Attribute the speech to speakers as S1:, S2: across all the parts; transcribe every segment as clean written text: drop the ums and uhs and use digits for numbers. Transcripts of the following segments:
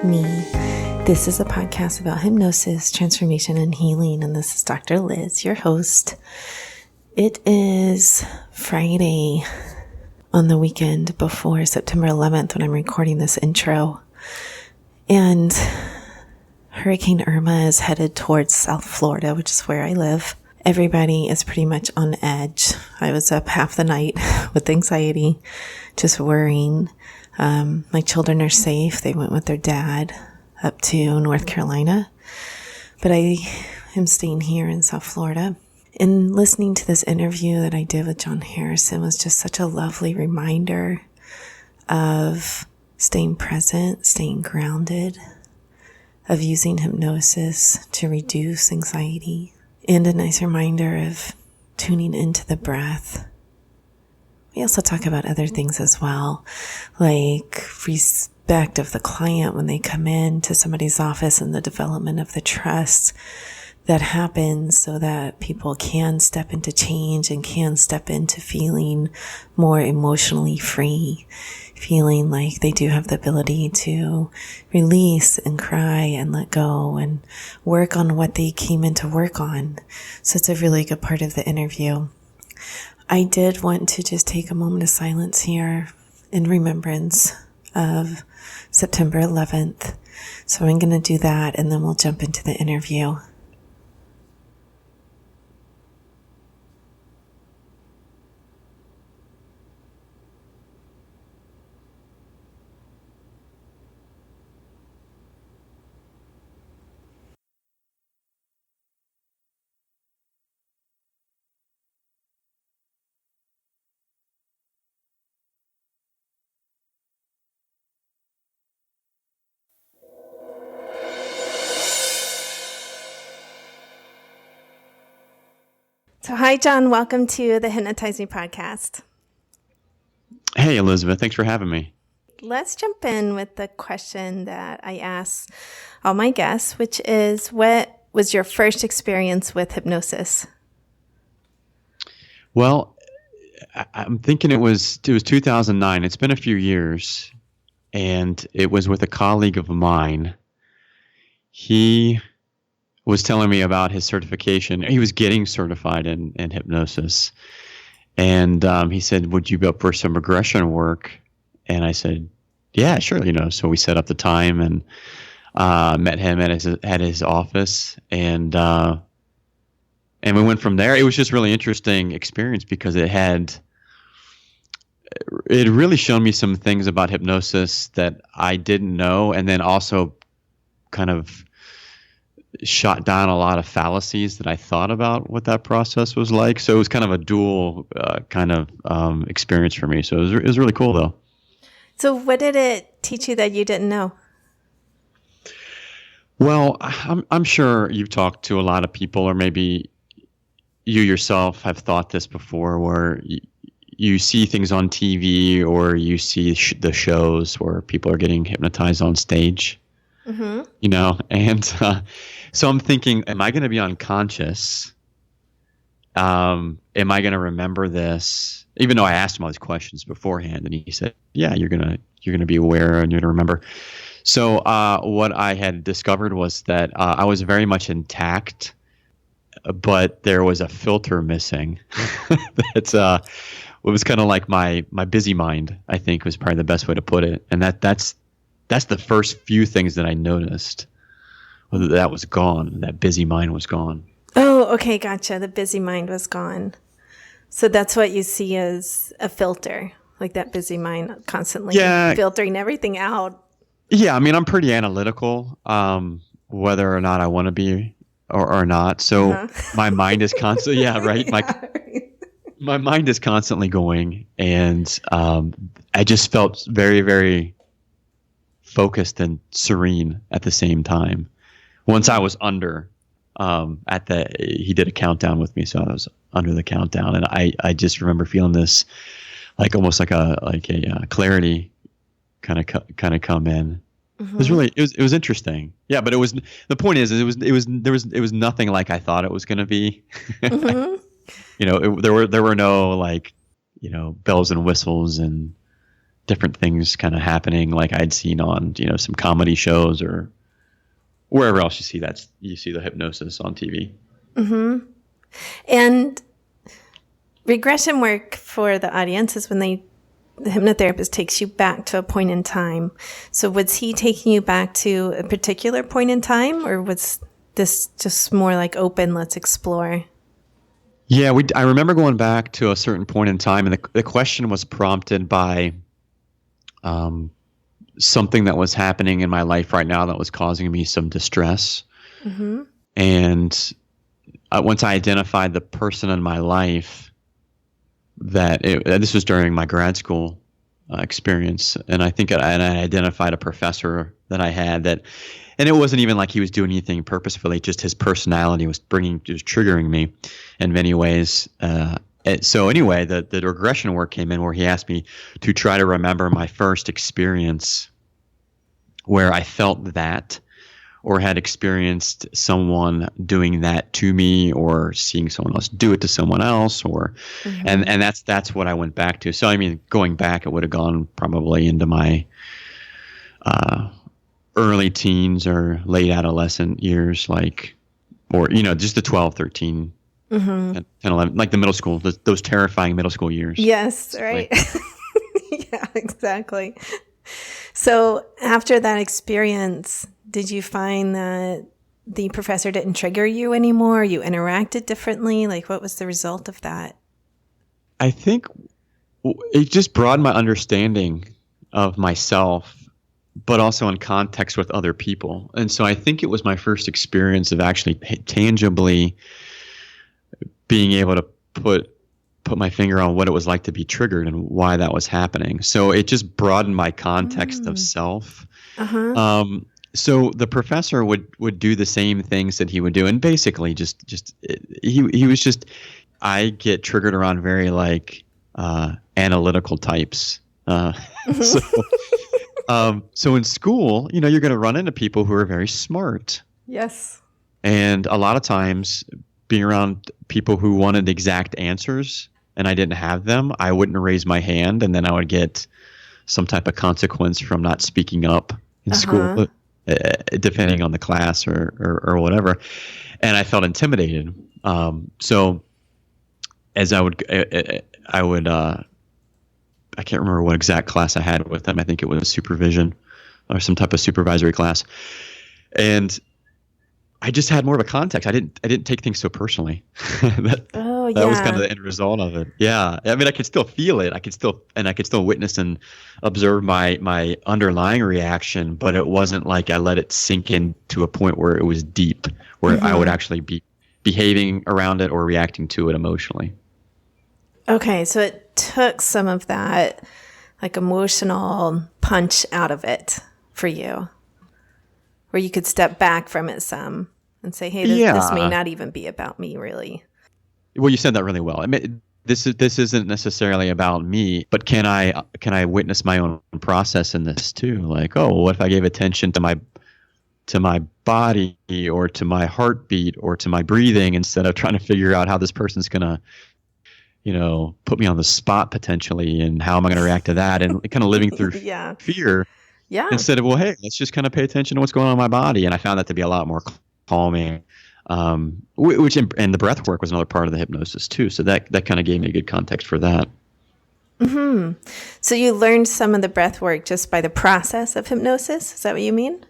S1: Me. This is a podcast about hypnosis, transformation, and healing, and this is Dr. Liz, your host. It is Friday on the weekend before September 11th when I'm recording this intro, and Hurricane Irma is headed towards South Florida, which is where I live. Everybody is pretty much on edge. I was up half the night with anxiety, just worrying. My children are safe. They went with their dad up to North Carolina, but I am staying here in South Florida. And listening to this interview that I did with John Harrison was just such a lovely reminder of staying present, staying grounded, of using hypnosis to reduce anxiety, and a nice reminder of tuning into the breath. We also talk about other things as well, like respect of the client when they come in to somebody's office and the development of the trust that happens so that people can step into change and can step into feeling more emotionally free, feeling like they do have the ability to release and cry and let go and work on what they came in to work on. So it's a really good part of the interview. I did want to just take a moment of silence here in remembrance of September 11th. So I'm going to do that and then we'll jump into the interview. So hi, John. Welcome to the Hypnotize Me podcast.
S2: Hey, Elizabeth. Thanks for having me.
S1: Let's jump in with the question that I ask all my guests, which is, what was your first experience with hypnosis?
S2: Well, I'm thinking it was 2009. It's been a few years, and it was with a colleague of mine. He was telling me about his certification. He was getting certified in hypnosis. And he said, would you go up for some regression work? And I said, yeah, sure. So we set up the time and met him at his office. And we went from there. It was just really interesting experience because it really shown me some things about hypnosis that I didn't know. And then also kind of shot down a lot of fallacies that I thought about what that process was like. So it was kind of a dual experience for me. So it was really cool, though.
S1: So what did it teach you that you didn't know?
S2: Well, I'm sure you've talked to a lot of people, or maybe you yourself have thought this before, where you see things on TV or you see the shows where people are getting hypnotized on stage. Mm-hmm. And so I'm thinking, am I going to be unconscious? Am I going to remember this? Even though I asked him all these questions beforehand, and he said, yeah, you're going to be aware and you're going to remember. So what I had discovered was that I was very much intact, but there was a filter missing. It was kind of like my busy mind, I think, was probably the best way to put it. And that's the first few things that I noticed. Whether that was gone, that busy mind was gone.
S1: Oh, okay, gotcha. The busy mind was gone. So that's what you see as a filter, like that busy mind constantly filtering everything out.
S2: Yeah, I mean, I'm pretty analytical, whether or not I want to be or not. So my mind is constantly, my mind is constantly going, and I just felt very, very focused and serene at the same time. Once I was under, he did a countdown with me, so I was under the countdown, and I just remember feeling this, like almost like a clarity kind of come in. Mm-hmm. It was interesting. Yeah, but the point is it was nothing like I thought it was going to be. Mm-hmm. There were no bells and whistles and different things kind of happening, like I'd seen on, some comedy shows or wherever else you see the hypnosis on TV.
S1: Mm-hmm. And regression work for the audience is when the hypnotherapist takes you back to a point in time. So was he taking you back to a particular point in time, or was this just more like open, let's explore?
S2: Yeah, I remember going back to a certain point in time, and the question was prompted by something that was happening in my life right now that was causing me some distress. Mm-hmm. And once I identified the person in my life, this was during my grad school experience, and I think I identified a professor that I had and it wasn't even like he was doing anything purposefully, just his personality was triggering me in many ways. So anyway, the regression work came in where he asked me to try to remember my first experience where I felt that or had experienced someone doing that to me or seeing someone else do it to someone else mm-hmm. and that's what I went back to. So I mean, going back, it would have gone probably into my early teens or late adolescent years, just the 12, 13, mm-hmm. 10, 11, like the middle school, those terrifying middle school years.
S1: Yes, right. Yeah, exactly. So after that experience, did you find that the professor didn't trigger you anymore? You interacted differently? Like, what was the result of that?
S2: I think it just broadened my understanding of myself, but also in context with other people. And so I think it was my first experience of actually tangibly being able to put my finger on what it was like to be triggered and why that was happening. So it just broadened my context of self. Uh-huh. So the professor would do the same things that he would do, and basically he was just, I get triggered around very analytical types. So in school, you're going to run into people who are very smart.
S1: Yes.
S2: And a lot of times being around people who wanted exact answers and I didn't have them, I wouldn't raise my hand, and then I would get some type of consequence from not speaking up in school, depending on the class or whatever. And I felt intimidated. So as I can't remember what exact class I had with them. I think it was supervision or some type of supervisory class. And I just had more of a context. I didn't take things so personally. That was kind of the end result of it. Yeah. I mean, I could still feel it. I could still witness and observe my underlying reaction, but it wasn't like I let it sink in to a point where it was deep, where mm-hmm. I would actually be behaving around it or reacting to it emotionally.
S1: Okay, so it took some of that emotional punch out of it for you, where you could step back from it some and say, hey, this may not even be about me, really.
S2: Well, you said that really well. I mean, this isn't necessarily about me, but can I witness my own process in this too? Like, oh, what if I gave attention to my body or to my heartbeat or to my breathing instead of trying to figure out how this person's going to put me on the spot potentially, and how am I going to react to that, and kind of living through fear. Yeah. Instead of, well, hey, let's just kind of pay attention to what's going on in my body. And I found that to be a lot more calming, which and the breath work was another part of the hypnosis too. So that kind of gave me a good context for that.
S1: Mm-hmm. So you learned some of the breath work just by the process of hypnosis. Is that what you mean?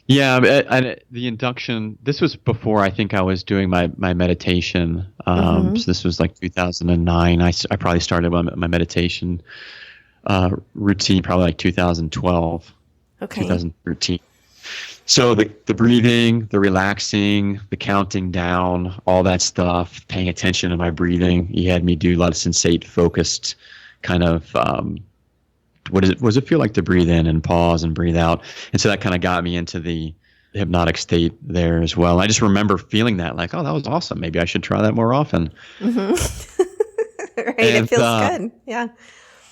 S2: Yeah, the induction, this was before I think I was doing my meditation. Mm-hmm. So this was like 2009. I probably started my meditation routine probably like 2012, 2013. So the breathing, the relaxing, the counting down, all that stuff, paying attention to my breathing. He had me do a lot of sensate focused kind of what does it feel like to breathe in and pause and breathe out? And so that kind of got me into the hypnotic state there as well. I just remember feeling that like, oh, that was awesome. Maybe I should try that more often.
S1: Mm-hmm. Right. And, it feels good. Yeah.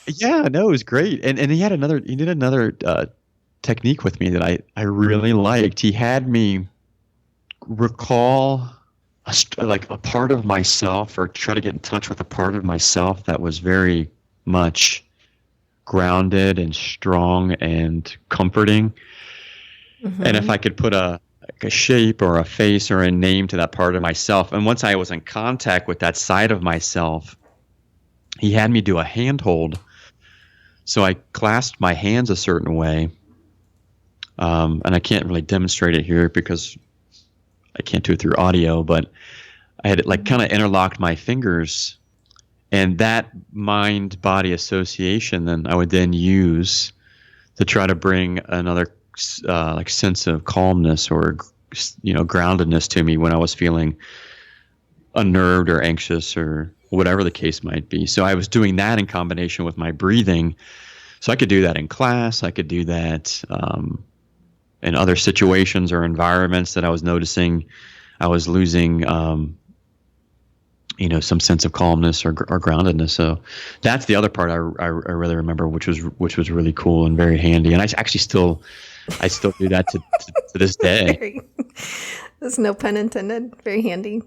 S2: Yeah, no, it was great. And he did another technique with me that I really liked. He had me recall a part of myself, or try to get in touch with a part of myself that was very much grounded and strong and comforting. And if I could put like a shape or a face or a name to that part of myself, and once I was in contact with that side of myself, he had me do a handhold. So I clasped my hands a certain way, and I can't really demonstrate it here because I can't do it through audio, but I had like kind of interlocked my fingers, and that mind-body association then I would then use to try to bring another like sense of calmness or groundedness to me when I was feeling unnerved or anxious or whatever the case might be. So I was doing that in combination with my breathing. So I could do that in class. I could do that in other situations or environments that I was noticing I was losing some sense of calmness or groundedness. So that's the other part I really remember, which was really cool and very handy. And I still do that to this day.
S1: There's no pun intended. Very handy.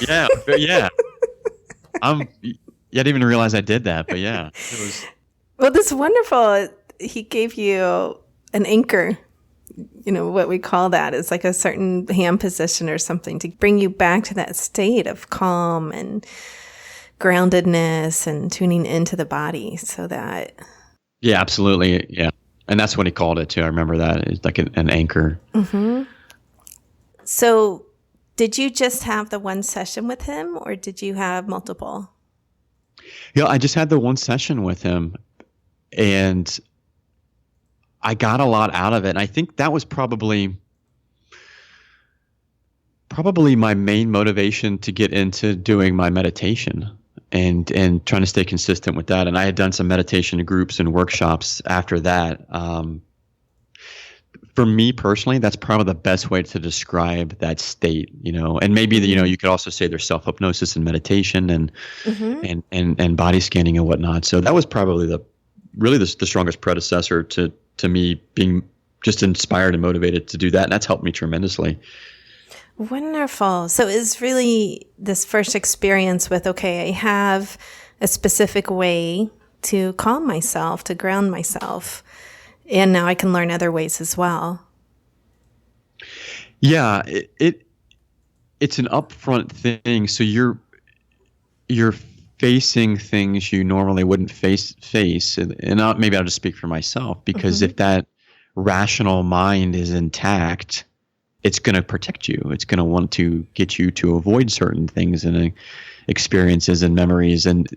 S2: Yeah. I didn't even realize I did that, but yeah, it was.
S1: Well, that's wonderful. He gave you an anchor. What we call that is like a certain hand position or something to bring you back to that state of calm and groundedness and tuning into the body so that.
S2: Yeah, absolutely. Yeah. And that's what he called it too. I remember that. It's like an anchor.
S1: Mm-hmm. So did you just have the one session with him or did you have multiple?
S2: Yeah, I just had the one session with him and I got a lot out of it. And I think that was probably my main motivation to get into doing my meditation and trying to stay consistent with that. And I had done some meditation groups and workshops after that. For me personally, that's probably the best way to describe that state, and maybe, you could also say there's self-hypnosis and meditation and body scanning and whatnot. So that was probably the strongest predecessor to me being just inspired and motivated to do that. And that's helped me tremendously.
S1: Wonderful. So it's really this first experience with, okay, I have a specific way to calm myself, to ground myself. And now I can learn other ways as well.
S2: Yeah, it's an upfront thing. So you're facing things you normally wouldn't face. And maybe I'll just speak for myself, because if that rational mind is intact, it's going to protect you. It's going to want to get you to avoid certain things and experiences and memories. And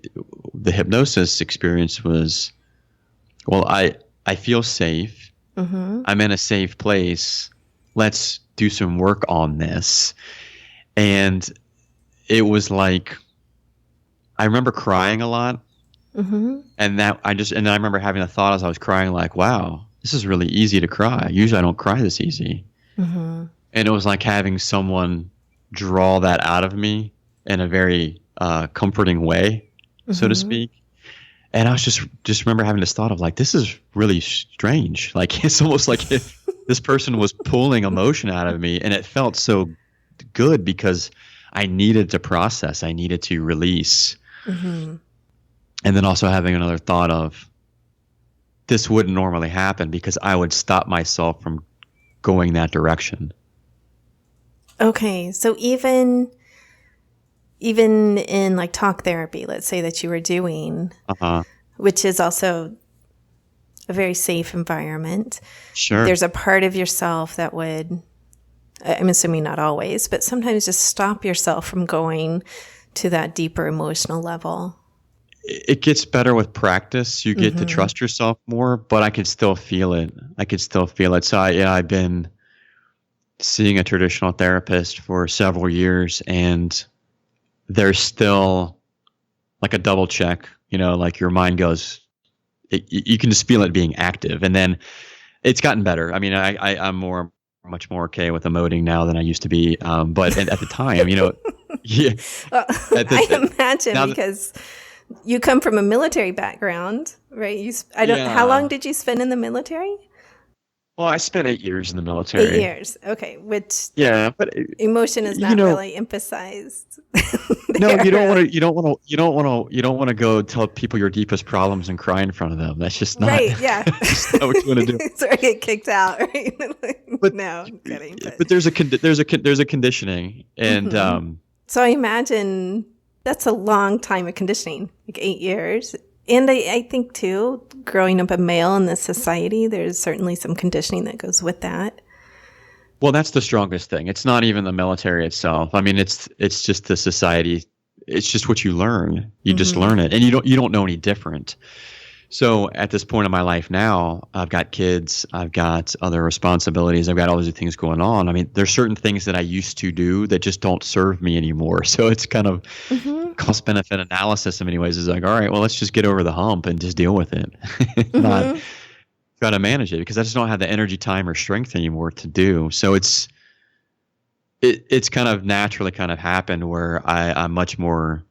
S2: the hypnosis experience was, well, I feel safe. I'm in a safe place. Let's do some work on this. And it was like, I remember crying a lot. And I remember having a thought as I was crying, like, wow, this is really easy to cry. Usually I don't cry this easy. And it was like having someone draw that out of me in a very comforting way, so to speak. And I was just remember having this thought of like, this is really strange. Like, it's almost like if this person was pulling emotion out of me, and it felt so good because I needed to process, I needed to release. And then also having another thought of, this wouldn't normally happen because I would stop myself from going that direction.
S1: Okay. So even in like talk therapy, let's say that you were doing, which is also a very safe environment.
S2: Sure.
S1: There's a part of yourself that would, I'm assuming not always, but sometimes just stop yourself from going to that deeper emotional level.
S2: It gets better with practice. You get to trust yourself more, but I could still feel it. So I've been seeing a traditional therapist for several years, and there's still like a double check, like your mind goes, you can just feel it being active. And then it's gotten better. I mean, I'm much more okay with emoting now than I used to be. But at the time, yeah.
S1: Well, I imagine because you come from a military background, right? How long did you spend in the military?
S2: Well, I spent 8 years in the
S1: 8
S2: military.
S1: years. Okay. Which
S2: Yeah, but
S1: emotion is not really emphasized.
S2: no, you don't want
S1: Really.
S2: to. You don't want to go tell people your deepest problems and cry in front of them. That's just not.
S1: Right. Yeah.
S2: That's not what you want to do.
S1: So I get kicked out. Right.
S2: But
S1: No, I'm kidding.
S2: but there's a conditioning, and
S1: So I imagine that's a long time of conditioning, like 8 years. And I think, too, growing up a male in this society, there's certainly some conditioning that goes with that.
S2: well, that's the strongest thing. It's not even the military itself. I mean, it's just the society. It's just what you learn. You just learn it, and you don't know any different. So at this point in my life now, I've got kids, I've got other responsibilities, I've got all these things going on. I mean, there's certain things that I used to do that just don't serve me anymore. So it's kind of cost benefit analysis in many ways. Is like, all right, well, let's just get over the hump and just deal with it. Not got to manage it, because I just don't have the energy, time, or strength anymore to do. So it's kind of naturally kind of happened where I'm much more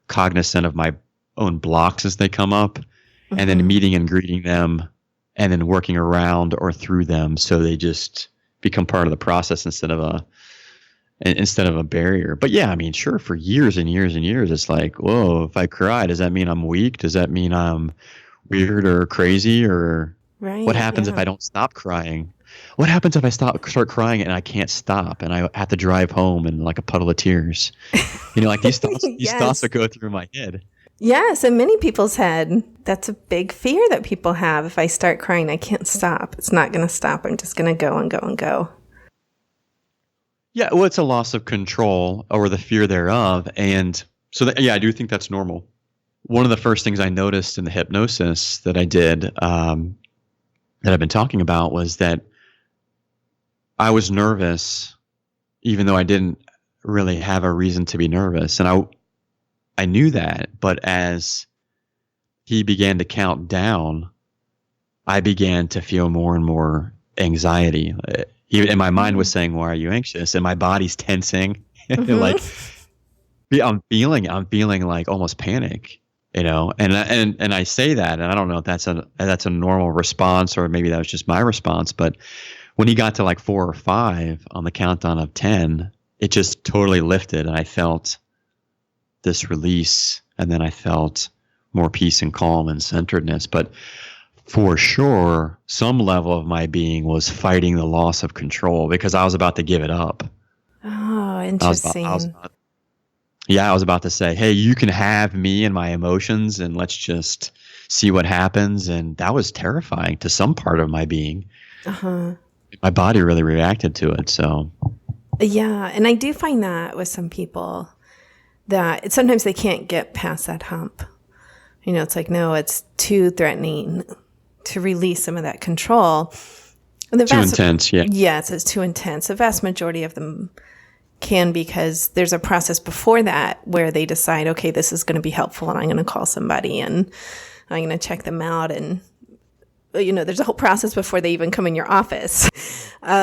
S2: cognizant of my own blocks as they come up, and then meeting and greeting them, and then working around or through them, so they just become part of the process instead of a barrier. But yeah, I mean, sure, for years and years and years, it's like, whoa, if I cry, does that mean I'm weak? Does that mean I'm weird or crazy? Or what happens if I don't stop crying? What happens if I start crying and I can't stop, and I have to drive home in like a puddle of tears? Like these thoughts that go through my head.
S1: Yes, in many people's head, that's a big fear that people have. If I start crying, I can't stop. It's not going to stop. I'm just going to go and go and go.
S2: Yeah, well, it's a loss of control or the fear thereof. And so, I do think that's normal. One of the first things I noticed in the hypnosis that I did, that I've been talking about, was that I was nervous, even though I didn't really have a reason to be nervous. And I knew that, but as he began to count down, I began to feel more and more anxiety. And my mind was saying, "Why are you anxious?" And my body's tensing. Like I'm feeling like almost panic, And I say that, and I don't know if that's a normal response, or maybe that was just my response. But when he got to like 4 or 5 on the countdown of 10, it just totally lifted, and I felt this release, and then I felt more peace and calm and centeredness. But for sure, some level of my being was fighting the loss of control, because I was about to give it up.
S1: Oh, interesting.
S2: I was about to say, hey, you can have me and my emotions, and let's just see what happens. And that was terrifying to some part of my being.
S1: Uh-huh.
S2: My body really reacted to it. So,
S1: yeah. And I do find that with some people that sometimes they can't get past that hump. It's like, no, it's too threatening to release some of that control. And
S2: too intense, yeah.
S1: Yes, it's too intense. The vast majority of them can, because there's a process before that where they decide, okay, this is going to be helpful, and I'm going to call somebody, and I'm going to check them out. And, there's a whole process before they even come in your office.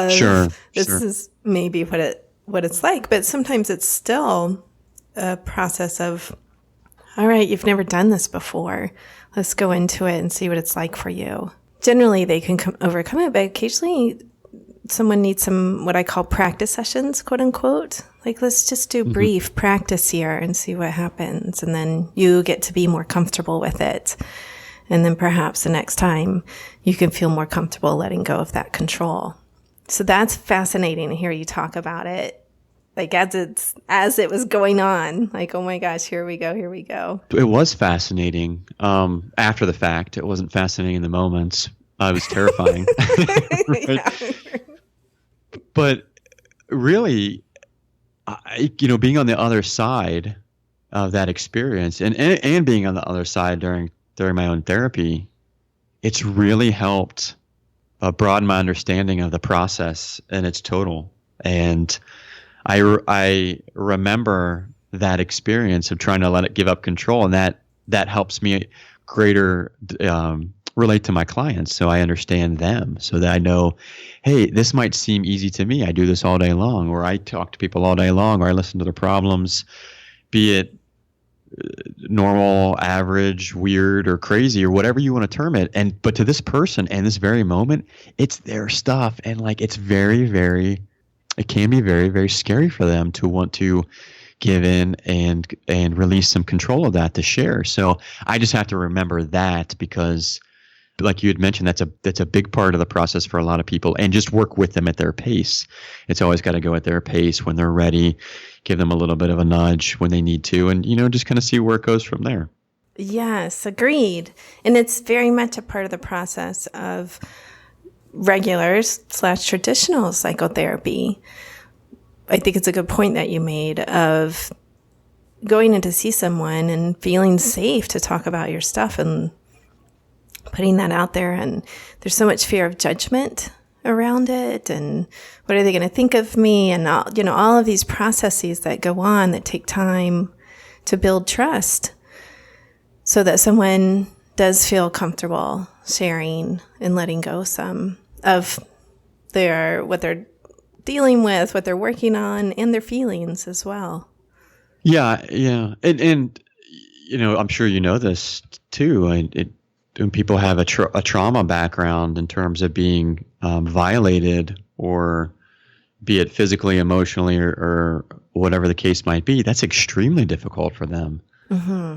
S2: Sure.
S1: This is maybe what it's like, but sometimes it's still a process of, all right, you've never done this before. Let's go into it and see what it's like for you. Generally, they can overcome it, but occasionally someone needs some, what I call practice sessions, quote unquote. Like, let's just do brief practice here and see what happens. And then you get to be more comfortable with it. And then perhaps the next time you can feel more comfortable letting go of that control. So that's fascinating to hear you talk about it. Like as it was going on, like, oh my gosh, here we go.
S2: It was fascinating after the fact. It wasn't fascinating in the moment. It was terrifying. Right? But really, being on the other side of that experience, and being on the other side during my own therapy, it's really helped broaden my understanding of the process in its total. And I remember that experience of trying to let it give up control, and that helps me greater relate to my clients, so I understand them, so that I know, hey, this might seem easy to me. I do this all day long, or I talk to people all day long, or I listen to their problems, be it normal, average, weird, or crazy, or whatever you want to term it. But to this person and this very moment, it's their stuff. And like, it can be very, very scary for them to want to give in and release some control of that to share. So I just have to remember that, because like you had mentioned, that's a big part of the process for a lot of people, and just work with them at their pace. It's always got to go at their pace when they're ready, give them a little bit of a nudge when they need to, and, just kind of see where it goes from there.
S1: Yes, agreed. And it's very much a part of the process of regular/traditional psychotherapy. I think it's a good point that you made of going in to see someone and feeling safe to talk about your stuff and putting that out there. And there's so much fear of judgment around it. And what are they going to think of me? And all of these processes that go on that take time to build trust so that someone does feel comfortable sharing and letting go some of what they're dealing with, what they're working on, and their feelings as well.
S2: Yeah. And I'm sure you know this too. When people have a trauma background in terms of being violated, or be it physically, emotionally, or whatever the case might be, that's extremely difficult for them. Mm-hmm.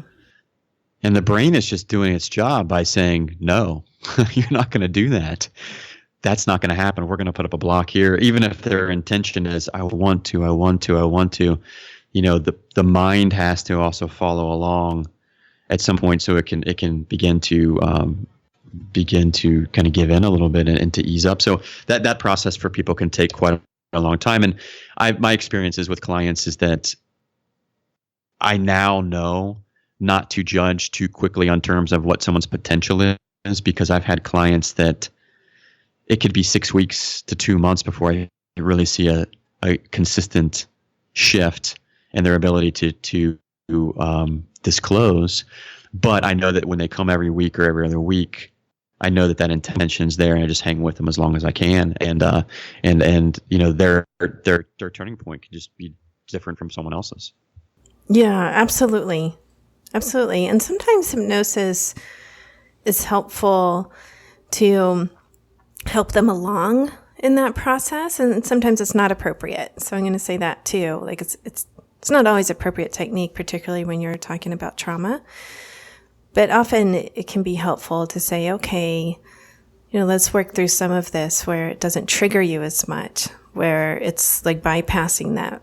S2: And the brain is just doing its job by saying, no, you're not going to do that. That's not going to happen. We're going to put up a block here. Even if their intention is, I want to, the mind has to also follow along at some point, so it can begin to kind of give in a little bit and to ease up. So that process for people can take quite a long time. And my experiences with clients is that I now know not to judge too quickly on terms of what someone's potential is, because I've had clients that it could be 6 weeks to 2 months before I really see a consistent shift in their ability to disclose. But I know that when they come every week or every other week, I know that intention's there, and I just hang with them as long as I can. And their turning point can just be different from someone else's.
S1: Yeah, absolutely. Absolutely. And sometimes hypnosis is helpful to help them along in that process, and sometimes it's not appropriate. So I'm going to say that too. Like it's not always appropriate technique, particularly when you're talking about trauma. But often it can be helpful to say, okay, let's work through some of this where it doesn't trigger you as much, where it's like bypassing that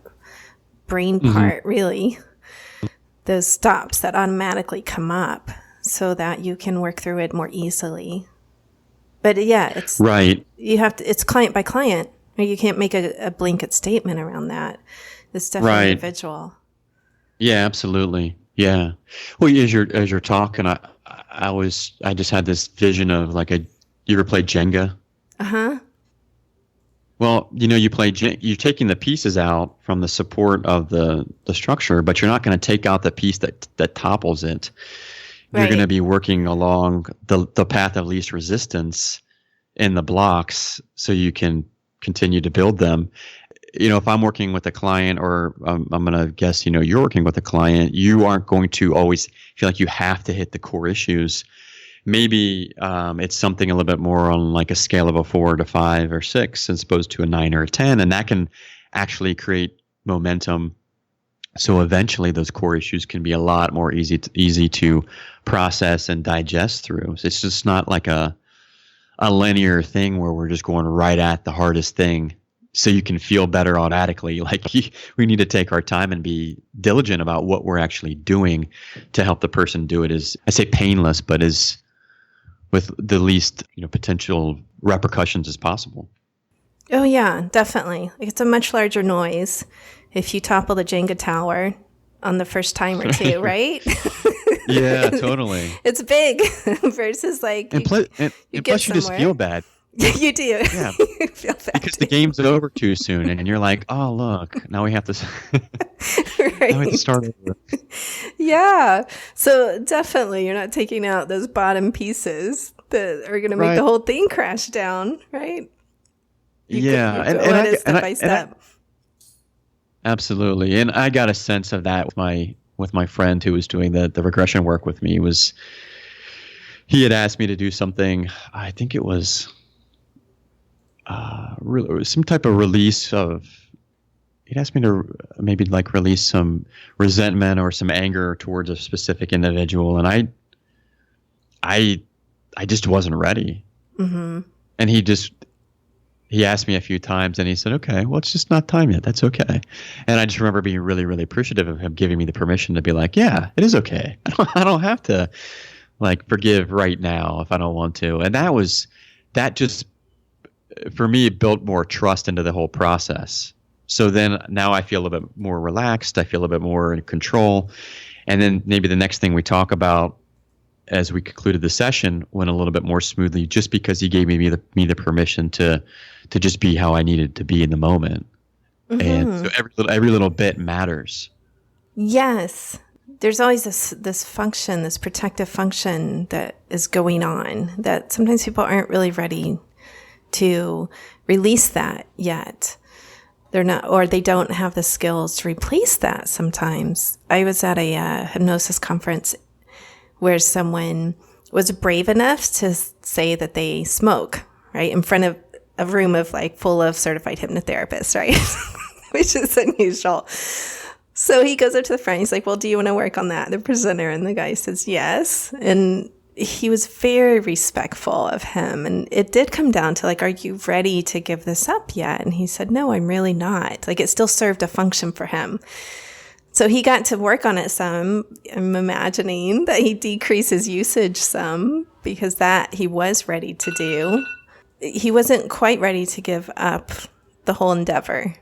S1: brain part, really, those stops that automatically come up so that you can work through it more easily. But yeah, it's right. It's client by client. You can't make a blanket statement around that. It's definitely individual.
S2: Yeah, absolutely. Yeah. Well, as you're talking, I just had this vision of you ever played Jenga?
S1: Uh-huh.
S2: Well, you're taking the pieces out from the support of the structure, but you're not going to take out the piece that topples it. Right. You're going to be working along the path of least resistance in the blocks so you can continue to build them. If I'm working with a client, or I'm going to guess, you're working with a client, you aren't going to always feel like you have to hit the core issues. Maybe it's something a little bit more on like a scale of a 4 to 5 or 6 as opposed to a 9 or a 10. And that can actually create momentum. So eventually those core issues can be a lot more easy to process and digest through. So it's just not like a linear thing where we're just going right at the hardest thing so you can feel better automatically. We need to take our time and be diligent about what we're actually doing to help the person do it as, I say painless, but as with the least potential repercussions as possible.
S1: Oh yeah, definitely. It's a much larger noise if you topple the Jenga tower on the first time or two, right?
S2: Yeah, totally.
S1: It's big versus
S2: and plus you just feel bad.
S1: You do.
S2: Yeah.
S1: You feel bad
S2: because the game's over too soon, and you're like, oh look, now we have to. Right. Now we have to start over.
S1: Yeah. So definitely, you're not taking out those bottom pieces that are going to make the whole thing crash down, right?
S2: And
S1: step by step.
S2: Absolutely. And I got a sense of that with my with my friend who was doing the regression work with me. He had asked me to do something. I think it was some type of release of. He'd asked me to maybe like release some resentment or some anger towards a specific individual, and I just wasn't ready.
S1: Mm-hmm.
S2: And he asked me a few times, and he said, "Okay, well, it's just not time yet. That's okay." And I just remember being really, really appreciative of him giving me the permission to be like, "Yeah, it is okay. I don't have to like forgive right now if I don't want to." And that just for me built more trust into the whole process. So then now I feel a bit more relaxed. I feel a bit more in control. And then maybe the next thing we talk about as we concluded the session went a little bit more smoothly, just because he gave me the permission to just be how I needed to be in the moment. Mm-hmm. And so every little bit matters.
S1: Yes. There's always this function, this protective function that is going on that sometimes people aren't really ready to release that yet. They're not, or they don't have the skills to replace that sometimes. I was at a hypnosis conference where someone was brave enough to say that they smoke, right, in front of a room of like full of certified hypnotherapists, right, which is unusual. So he goes up to the front. He's like, "Well, do you want to work on that?" The presenter, and the guy says yes. And he was very respectful of him. And it did come down to like, "Are you ready to give this up yet?" And he said, "No, I'm really not." Like, it still served a function for him. So he got to work on it some. I'm imagining that he decreased his usage some because that he was ready to do. He wasn't quite ready to give up the whole endeavor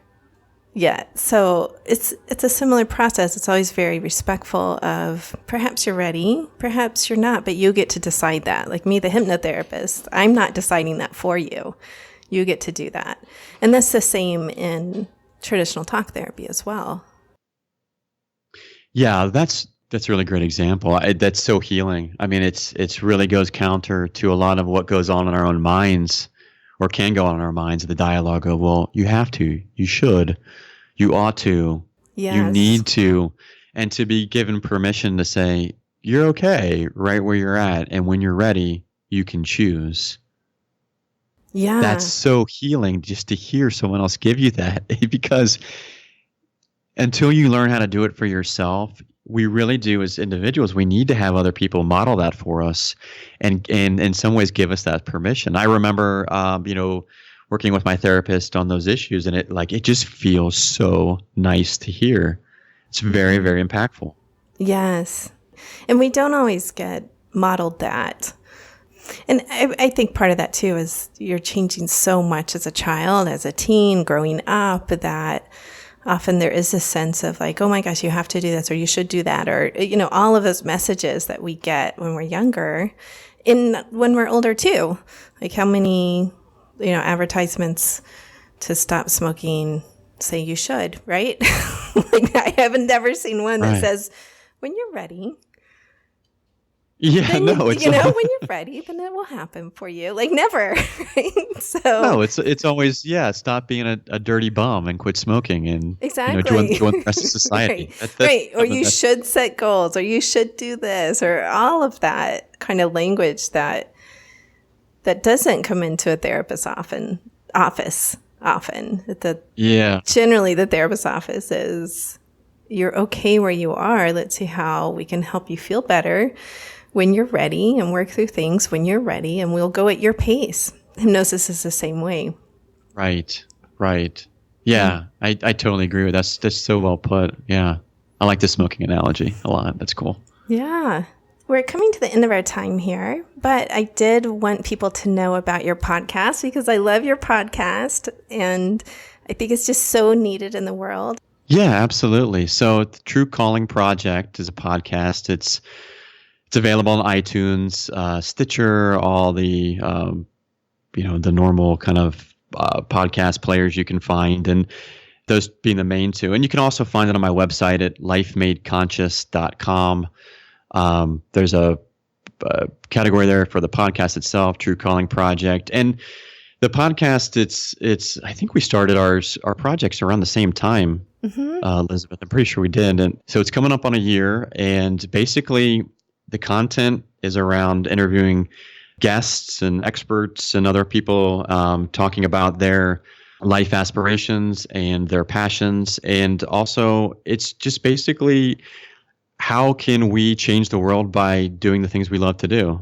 S1: yet. So it's a similar process. It's always very respectful of perhaps you're ready, perhaps you're not, but you get to decide that. Like me, the hypnotherapist, I'm not deciding that for you. You get to do that. And that's the same in traditional talk therapy as well.
S2: Yeah, that's a really great example. That's so healing. I mean, it's really goes counter to a lot of what goes on in our own minds, or can go on in our minds. The dialogue of, well, you have to, you should, you ought to, yes, you need to, and to be given permission to say, you're okay right where you're at, and when you're ready, you can choose. Yeah. That's so healing just to hear someone else give you that, because until you learn how to do it for yourself, we really do as individuals, we need to have other people model that for us and in some ways give us that permission. I remember, working with my therapist on those issues, and it just feels so nice to hear. It's very, very impactful.
S1: Yes. And we don't always get modeled that. And I think part of that too is you're changing so much as a child, as a teen, growing up, that often there is a sense of like, oh my gosh, you have to do this, or you should do that, or, all of those messages that we get when we're younger and when we're older too. Like how many, advertisements to stop smoking say you should, right? Like I haven't never seen one that says, when you're ready.
S2: Yeah,
S1: then,
S2: no, it's
S1: when you're ready, then it will happen for you. Like never, right? So
S2: no, it's always stop being a dirty bum and quit smoking, and
S1: exactly
S2: join the rest of society.
S1: Right, right. Or you should set goals, or you should do this, or all of that kind of language that doesn't come into a therapist's office often. Generally the therapist's office is, you're okay where you are. Let's see how we can help you feel better when you're ready, and work through things when you're ready, and we'll go at your pace. Hypnosis is the same way.
S2: Right. Yeah, I totally agree with that. That's so well put. Yeah. I like the smoking analogy a lot. That's cool.
S1: Yeah. We're coming to the end of our time here, but I did want people to know about your podcast because I love your podcast, and I think it's just so needed in the world.
S2: Yeah, absolutely. So the True Calling Project is a podcast. It's available on iTunes, Stitcher, all the the normal kind of podcast players you can find, and those being the main two. And you can also find it on my website at lifemadeconscious.com. There's a category there for the podcast itself, True Calling Project, and the podcast. It's I think we started our projects around the same time. Elizabeth. I'm pretty sure we did. And so it's coming up on a year. And basically, the content is around interviewing guests and experts and other people talking about their life aspirations and their passions. And also, it's just basically how can we change the world by doing the things we love to do?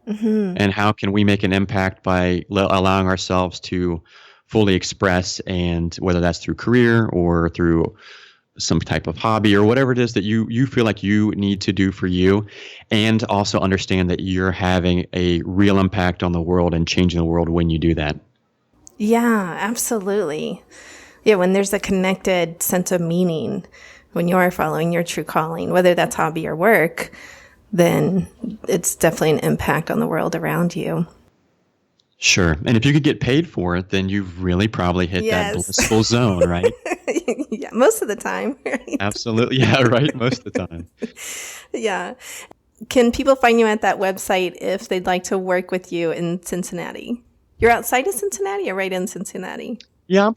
S2: And how can we make an impact by allowing ourselves to fully express, and whether that's through career or through some type of hobby or whatever it is that you feel like you need to do for you, and also understand that you're having a real impact on the world and changing the world when you do that.
S1: Yeah, absolutely. Yeah, when there's a connected sense of meaning, when you are following your true calling, whether that's hobby or work, then it's definitely an impact on the world around you.
S2: Sure. And if you could get paid for it, then you've really probably hit that blissful zone, right?
S1: Yeah, most of the time. Right?
S2: Absolutely. Yeah, right. Most of the time.
S1: Yeah. Can people find you at that website if they'd like to work with you in Cincinnati? You're outside of Cincinnati or right in Cincinnati?
S2: Yeah,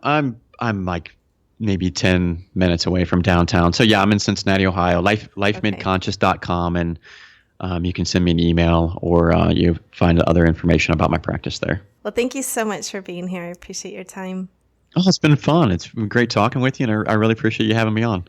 S2: I'm like maybe 10 minutes away from downtown. So yeah, I'm in Cincinnati, Ohio, lifemidconscious.com, and you can send me an email, or you find other information about my practice there.
S1: Well, thank you so much for being here. I appreciate your time.
S2: Oh, it's been fun. It's been great talking with you, and I really appreciate you having me on.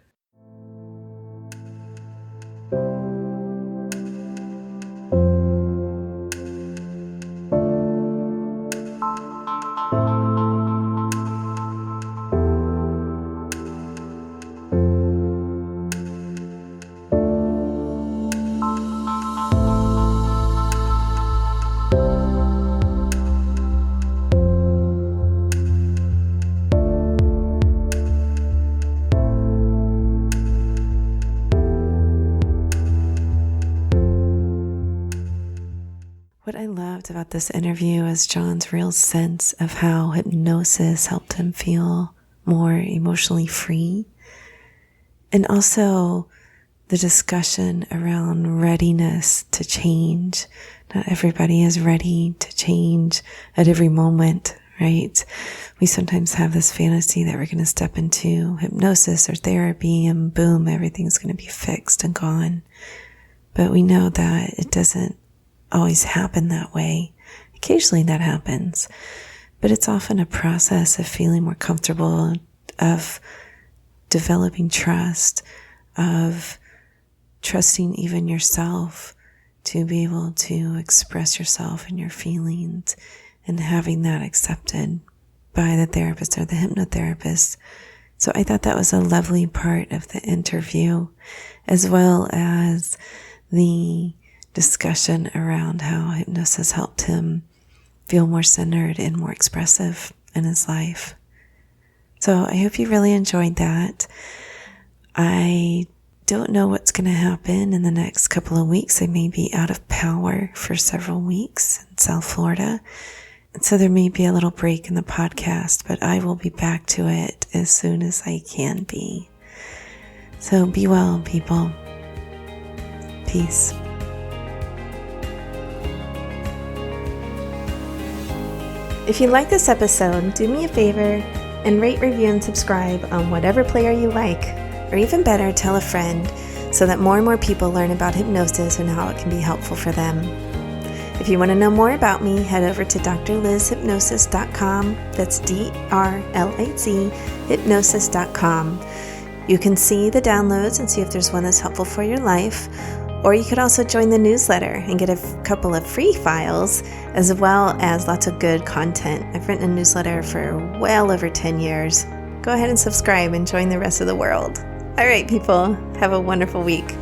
S1: What I loved about this interview is John's real sense of how hypnosis helped him feel more emotionally free. And also the discussion around readiness to change. Not everybody is ready to change at every moment, right? We sometimes have this fantasy that we're going to step into hypnosis or therapy and boom, everything's going to be fixed and gone. But we know that it doesn't always happen that way. Occasionally that happens, but it's often a process of feeling more comfortable, of developing trust, of trusting even yourself to be able to express yourself and your feelings, and having that accepted by the therapist or the hypnotherapist. So I thought that was a lovely part of the interview, as well as the discussion around how hypnosis helped him feel more centered and more expressive in his life. So I hope you really enjoyed that. I don't know what's going to happen in the next couple of weeks. I may be out of power for several weeks in South Florida. And so there may be a little break in the podcast, but I will be back to it as soon as I can be. So be well, people. Peace. If you like this episode, do me a favor and rate, review, and subscribe on whatever player you like, or even better, tell a friend so that more and more people learn about hypnosis and how it can be helpful for them. If you want to know more about me, head over to drlizhypnosis.com. That's DRLIZ hypnosis.com. You can see the downloads and see if there's one that's helpful for your life. Or you could also join the newsletter and get a couple of free files, as well as lots of good content. I've written a newsletter for well over 10 years. Go ahead and subscribe and join the rest of the world. All right, people, have a wonderful week.